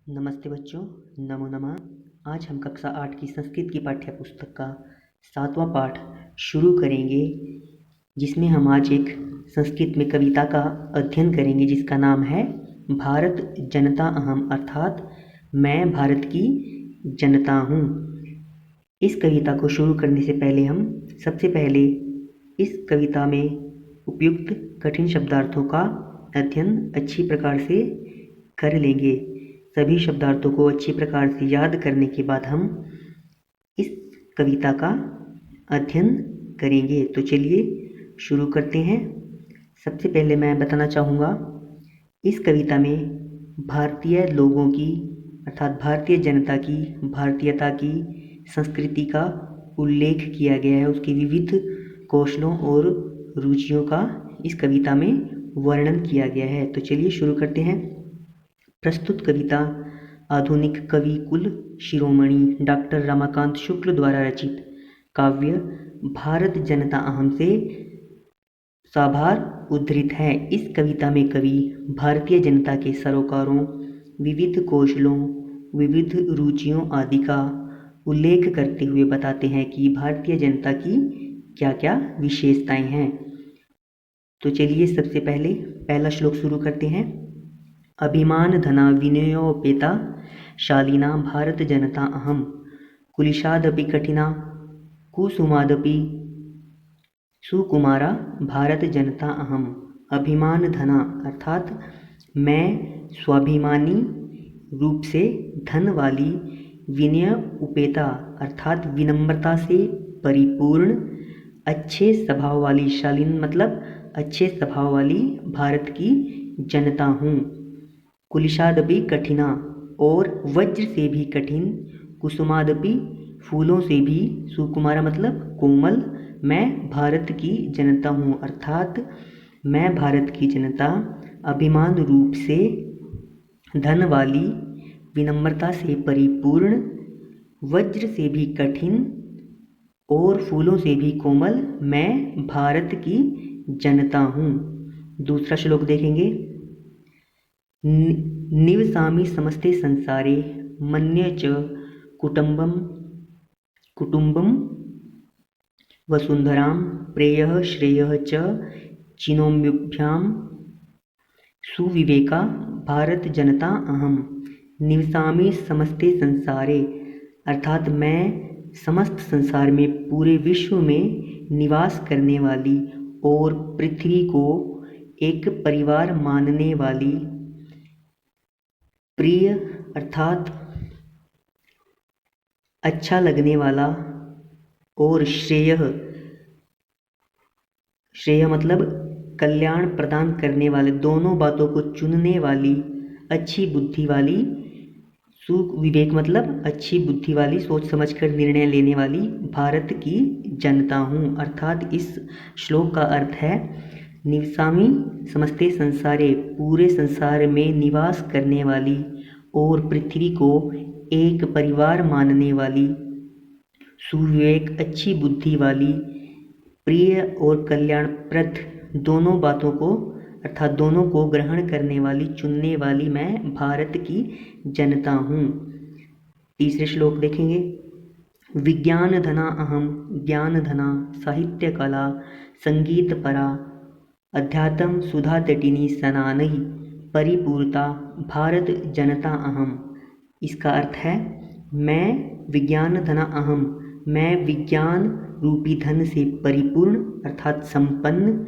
नमस्ते बच्चों, नमो नमः। आज हम कक्षा 8 की संस्कृत की पाठ्य पुस्तक का 7वां पाठ शुरू करेंगे, जिसमें हम आज एक संस्कृत में कविता का अध्ययन करेंगे जिसका नाम है भारत जनता अहम, अर्थात मैं भारत की जनता हूँ। इस कविता को शुरू करने से पहले हम सबसे पहले इस कविता में उपयुक्त कठिन शब्दार्थों का अध्ययन अच्छी प्रकार से कर लेंगे। सभी शब्दार्थों को अच्छी प्रकार से याद करने के बाद हम इस कविता का अध्ययन करेंगे। तो चलिए शुरू करते हैं। सबसे पहले मैं बताना चाहूँगा, इस कविता में भारतीय लोगों की अर्थात भारतीय जनता की भारतीयता की संस्कृति का उल्लेख किया गया है। उसकी विविध कौशलों और रुचियों का इस कविता में वर्णन किया गया है। तो चलिए शुरू करते हैं। प्रस्तुत कविता आधुनिक कवि कुल शिरोमणि डॉक्टर रमाकांत शुक्ल द्वारा रचित काव्य भारत जनता अहम से साभार उद्धृत है। इस कविता में कवि भारतीय जनता के सरोकारों, विविध कौशलों, विविध रुचियों आदि का उल्लेख करते हुए बताते हैं कि भारतीय जनता की क्या क्या विशेषताएं हैं। तो चलिए सबसे पहले पहला श्लोक शुरू करते हैं। अभिमान धना विनयोपेता शालीना भारत जनता अहम, कुलिशादपि कठिना कुसुमादपि सुकुमारा भारत जनता अहम। अभिमान धना अर्थात मैं स्वाभिमानी रूप से धन वाली, विनय उपेता अर्थात विनम्रता से परिपूर्ण, अच्छे स्वभाव वाली, शालीन मतलब अच्छे स्वभाव वाली भारत की जनता हूँ। कुलिशादपि कठिना और वज्र से भी कठिन, कुसुमादपि फूलों से भी, सुकुमारा मतलब कोमल, मैं भारत की जनता हूँ अर्थात मैं भारत की जनता अभिमान रूप से धन वाली, विनम्रता से परिपूर्ण, वज्र से भी कठिन और फूलों से भी कोमल, मैं भारत की जनता हूँ। दूसरा श्लोक देखेंगे। निवसामि समस्ते संसारे मन्ये च कुटुम्बं वसुन्धरां प्रेयः श्रेयः च चिनोम्यभ्यां सुविवेका भारत जनता अहम। निवसामि समस्ते संसारे अर्थात मैं समस्त संसार में, पूरे विश्व में निवास करने वाली और पृथ्वी को एक परिवार मानने वाली, प्रिय अर्थात अच्छा लगने वाला और श्रेय मतलब कल्याण प्रदान करने वाले, दोनों बातों को चुनने वाली, अच्छी बुद्धि वाली, सुविवेक मतलब अच्छी बुद्धि वाली, सोच समझकर निर्णय लेने वाली भारत की जनता हूँ। अर्थात इस श्लोक का अर्थ है निवसामि समस्ते संसारे, पूरे संसार में निवास करने वाली और पृथ्वी को एक परिवार मानने वाली, सुविवेक अच्छी बुद्धि वाली, प्रिय और कल्याणप्रद दोनों बातों को अर्थात दोनों को ग्रहण करने वाली, चुनने वाली मैं भारत की जनता हूँ। तीसरे श्लोक देखेंगे। विज्ञान धना अहम ज्ञान धना साहित्य कला संगीत परा, अध्यात्म सुधा तटिनी सनानहि परिपूर्ता भारत जनता अहम। इसका अर्थ है मैं विज्ञान धना अहम, मैं विज्ञान रूपी धन से परिपूर्ण अर्थात संपन्न,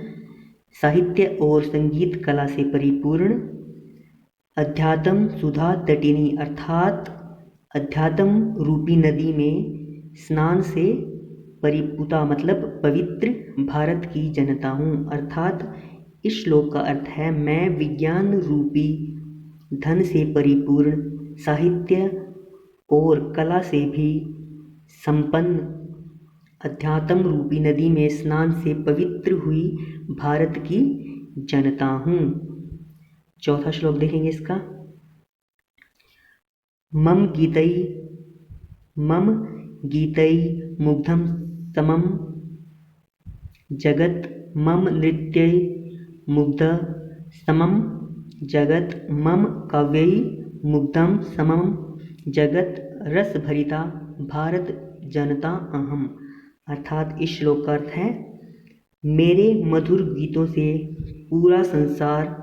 साहित्य और संगीत कला से परिपूर्ण, अध्यात्म सुधा तटिनी अर्थात अध्यात्म रूपी नदी में स्नान से परिपूता मतलब पवित्र भारत की जनता हूँ। अर्थात इस श्लोक का अर्थ है मैं विज्ञान रूपी धन से परिपूर्ण, साहित्य और कला से भी संपन्न, अध्यात्म रूपी नदी में स्नान से पवित्र हुई भारत की जनता हूँ। चौथा श्लोक देखेंगे इसका। मम गीतै मुग्धं समं जगत, मम नृत्यै मुग्ध समं जगत, मम काव्यै मुग्धं समं जगत रस भरिता भारत जनता अहम। अर्थात इस श्लोक का अर्थ है, मेरे मधुर गीतों से पूरा संसार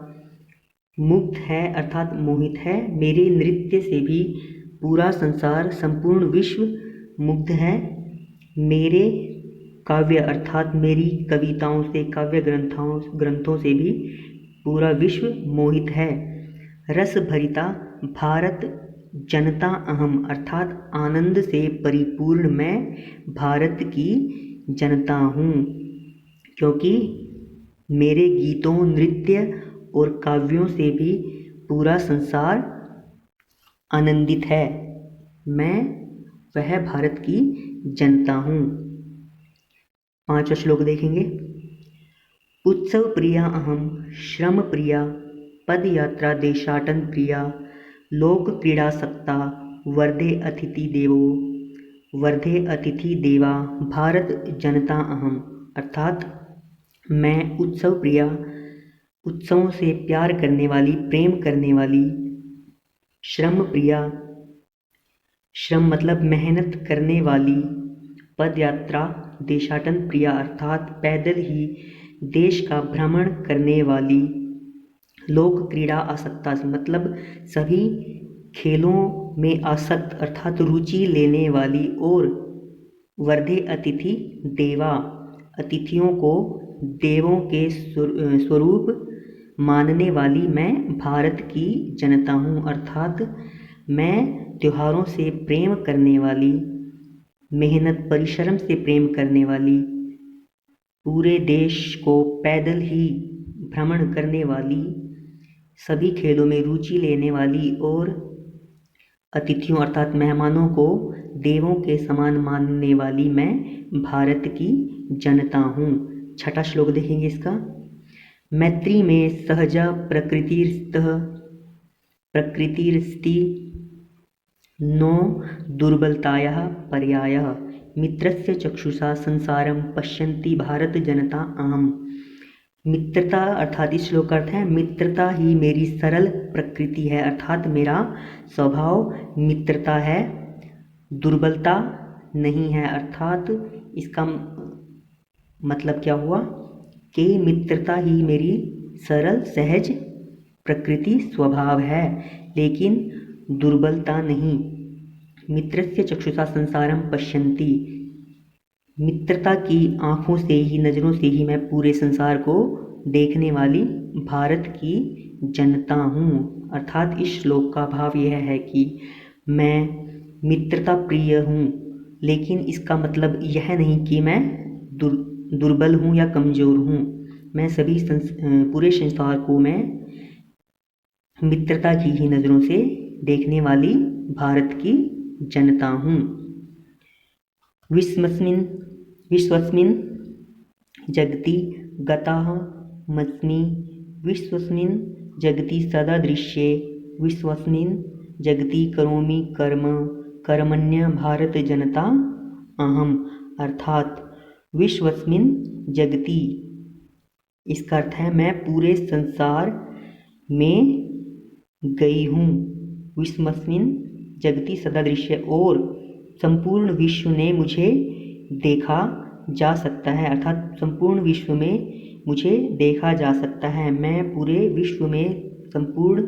मुग्ध है अर्थात मोहित है, मेरे नृत्य से भी पूरा संसार संपूर्ण विश्व मुग्ध है, मेरे काव्य अर्थात मेरी कविताओं से काव्य ग्रंथों से भी पूरा विश्व मोहित है। रस भरिता भारत जनता अहम अर्थात आनंद से परिपूर्ण मैं भारत की जनता हूँ, क्योंकि मेरे गीतों नृत्य और काव्यों से भी पूरा संसार आनंदित है। मैं वह भारत की जनता हूँ। 5वां श्लोक देखेंगे। उत्सव प्रिया अहम श्रम प्रिया पदयात्रा देशाटन प्रिया लोक क्रीडासक्ता वर्धे अतिथि देवा भारत जनता अहम। अर्थात मैं उत्सव प्रिया, उत्सवों से प्यार करने वाली, प्रेम करने वाली, श्रम प्रिया, श्रम मतलब मेहनत करने वाली, पदयात्रा देशाटन प्रिया अर्थात पैदल ही देश का भ्रमण करने वाली, लोक क्रीड़ा आसक्ता मतलब सभी खेलों में आसक्त अर्थात रुचि लेने वाली, और वर्धे अतिथि देवा अतिथियों को देवों के स्वरूप मानने वाली मैं भारत की जनता हूँ। अर्थात मैं त्योहारों से प्रेम करने वाली, मेहनत परिश्रम से प्रेम करने वाली, पूरे देश को पैदल ही भ्रमण करने वाली, सभी खेलों में रुचि लेने वाली और अतिथियों अर्थात मेहमानों को देवों के समान मानने वाली मैं भारत की जनता हूँ। 6वां श्लोक देखेंगे इसका। मैत्री में सहजा प्रकृतिरस्ति नो दुर्बलतायाः पर्यायः मित्रस्य चक्षुषा संसारम पश्यन्ति भारत जनता अहम। मित्रता अर्थात इस श्लोक का अर्थ है, मित्रता ही मेरी सरल प्रकृति है अर्थात मेरा स्वभाव मित्रता है, दुर्बलता नहीं है। अर्थात इसका मतलब क्या हुआ कि मित्रता ही मेरी सरल सहज प्रकृति स्वभाव है, लेकिन दुर्बलता नहीं। मित्रस्य चक्षुषा संसारम पश्यन्ति, मित्रता की आँखों से ही, नज़रों से ही मैं पूरे संसार को देखने वाली भारत की जनता हूँ। अर्थात इस श्लोक का भाव यह है कि मैं मित्रता प्रिय हूँ, लेकिन इसका मतलब यह नहीं कि मैं दुर्बल हूँ या कमज़ोर हूँ। मैं सभी पूरे संसार को मैं मित्रता की ही नज़रों से देखने वाली भारत की जनता हूँ। विश्वस्मिन् जगति गताः मस्मि, विश्वस्मिन् जगति सदृश्ये, विश्वस्मिन् जगति करोमि कर्म कर्मण्य भारत जनता अहम। अर्थात विश्वस्मिन् जगति, इसका अर्थ है मैं पूरे संसार में गई हूँ। विश्वस्मिन् जगति सदृश्य, और संपूर्ण विश्व ने मुझे देखा जा सकता है अर्थात संपूर्ण विश्व में मुझे देखा जा सकता है। मैं पूरे विश्व में, संपूर्ण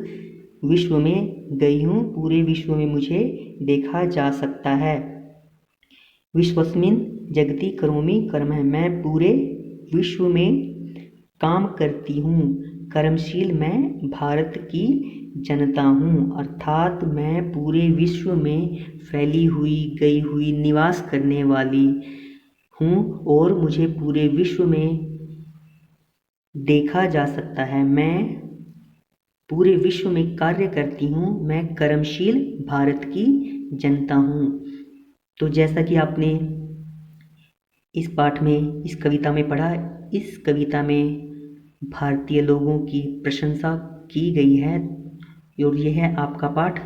विश्व में गई हूँ, पूरे विश्व में मुझे देखा जा सकता है। विश्वस्मिन् जगति करोमि कर्म है, मैं पूरे विश्व में काम करती हूँ। कर्मशील मैं भारत की जनता हूँ, अर्थात मैं पूरे विश्व में फैली हुई, गई हुई, निवास करने वाली हूँ और मुझे पूरे विश्व में देखा जा सकता है। मैं पूरे विश्व में कार्य करती हूँ, मैं कर्मशील भारत की जनता हूँ। तो जैसा कि आपने इस पाठ में, इस कविता में पढ़ा, इस कविता में भारतीय लोगों की प्रशंसा की गई है और यह है आपका पाठ